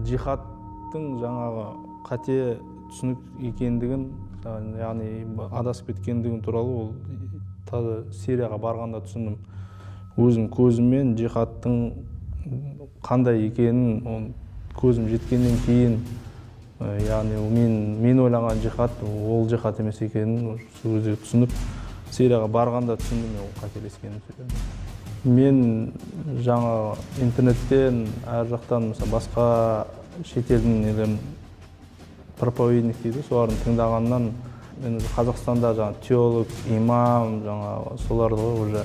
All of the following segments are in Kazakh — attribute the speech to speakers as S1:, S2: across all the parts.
S1: Жихадтың жаңағы қате түсінік екендігін, яғни адасып кеткендігін туралы ол таза Сирияға барғанда түсіндім. Өзім көзіммен жихадтың қандай екенін көзім жеткеннен кейін, яғни мен ойлаған жихад ол жихад емес екенін сол кезде түсініп, Сирияға барғанда түсіндім ол қателескенін. Мен жаңа интернеттен, әр жақтан басқа шетелдің нелерін проповедник дейді, солардың тыңдағаннан мен Қазақстанда жаңа теолог, имам, жаңа соларды уже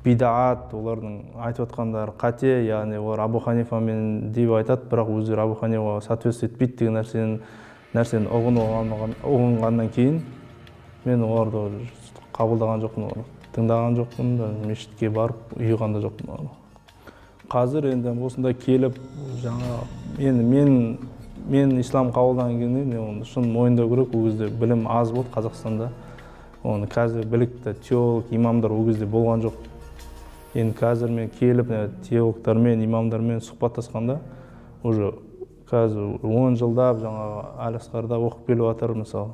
S1: бидаат, олардың айтып отқандары қате, яғни олар Абу Ханифамен деп айтады, бірақ өздері Абу Ханифаға соответствие етпейді деген нәрсені ұғынғаннан кейін мен оларды қабылдаған жоқпын, тыңдаған жоқпын, мешітке барып ұйыған да жоқпын. Қазір енді осында келіп, жаңа мен ислам қабылдаған кезде мен шын мойындау керек, ол кезде білім аз болды Қазақстанда. Оны қазір білікті теолог, имамдар ол кезде болған жоқ. Енді қазір мен келіп теологтармен, имамдармен сұхбаттасқанда, уже қазір 10 жылдап жаңағы Аль-Асқарда оқып келіп жатыр, мысалы.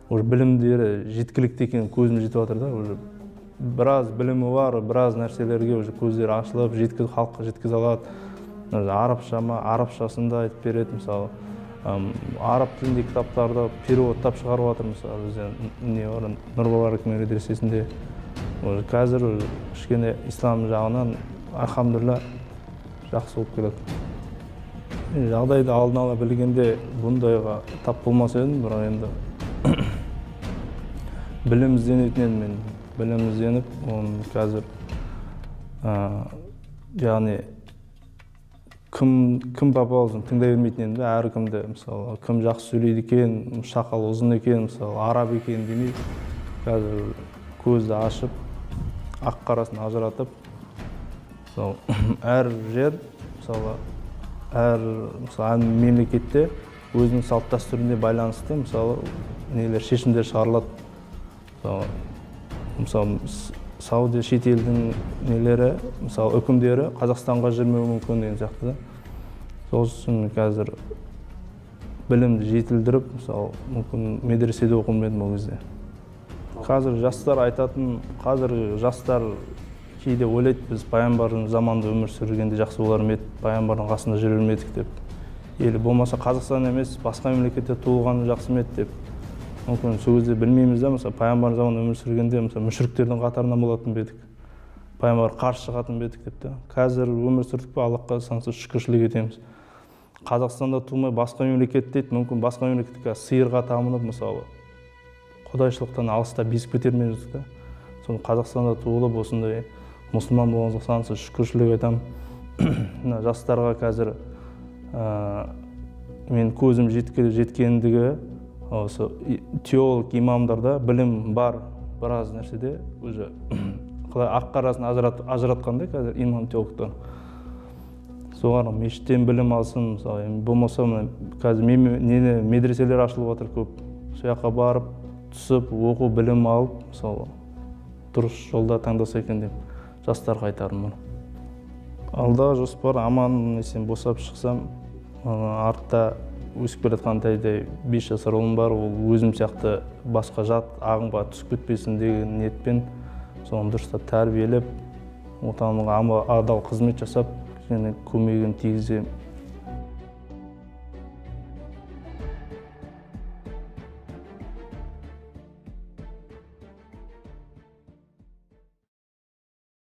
S1: Уже білімдері жеткілікті екенін көзім жетіп жатыр да, уже біраз білімі бар, біраз нәрселерге уже көздері ашылып, халыққа жеткізе алады. Арабшасында айтып береді, мысалы. Араб тілінде кітаптарды переводтап шығарып жатыр, мысалы, бізде Нұрбалар медресесінде. Қазір кішкене ислам жағынан, алхамдулилля, жақсы болып келеді. Жағдайды алдын ала білгенде бұндайға тап болмас едім, бірақ енді білім ізденіп, қазір яғни кім попалысын тыңдай бермейтін енді, әркімді, мысалы, кім жақсы сөйлейді екен, шақалы ұзын екен, мысалы, араб екен демей, қазір көзді ашып, ақ қарасын ажыратып, әр жер, мысалы, әр мемлекетте өзінің салт дәстүріне байланысты, мысалы, шешімдер шығарылады. Мысалы, Саудия шетелдің нелері, мысалы, үкімдері Қазақстанға жүрмеуі мүмкін деген сияқты. Сол үшін қазір білімді жетілдіріп, мысалы, мүмкін медреседе оқымадым ол кезде. Қазір жастар кейде ойлайды, біз пайғамбардың заманында өмір сүргенде жақсы болар ма еді, пайғамбардың қасында жүре бермедік деп. Или болмаса Қазақстан емес, басқа мемлекетте туылғаны жақсы ма еді деп. Мүмкін сол кезде білмейміз да, мысалы, пайғамбар заманында өмір сүргенде, мысалы, мүшриктердің қатарынан болатын бедік, пайғамбарға қарсы шығатын бедік деп те. Қазір өмір сүрдік пе, Аллахқа сансыз шүкіршілік етеміз. Қазақстанда тумай басқа мемлекет дейді, мүмкін басқа мемлекетке сиырға тамынып, мысалы, құдайшылықтан алыста безіп кетермен жүрдік та. Соны Қазақстанда туылып, осындай мұсылман болғанымызға сансыз шүкіршілік айтамын. Жастарға қазір мен көзім жеткендігі, осы теолог, имамдарда білім бар, біраз нәрседе уже ақ қарасын ажыратқандай қазір имам теологтар. Соған мешіттен білім алсын, мысалы, болмаса қазір медреселер ашылып жатыр көп. Сол жаққа барып, түсіп, оқу, білім алып, мысалы, дұрыс жолда таңдаса екен деп жастарға айтарым. Алда жоспар аман есен босап шықсам, артта өсіп келе жатқандай 5 жасар ұлым бар, ол өзім сияқты басқа жат ағымға түсіп кетпесін деген ниетпен соны дұрыстап тәрбиелеп, отанымға адал қызмет жасап, көмегін тигіземін.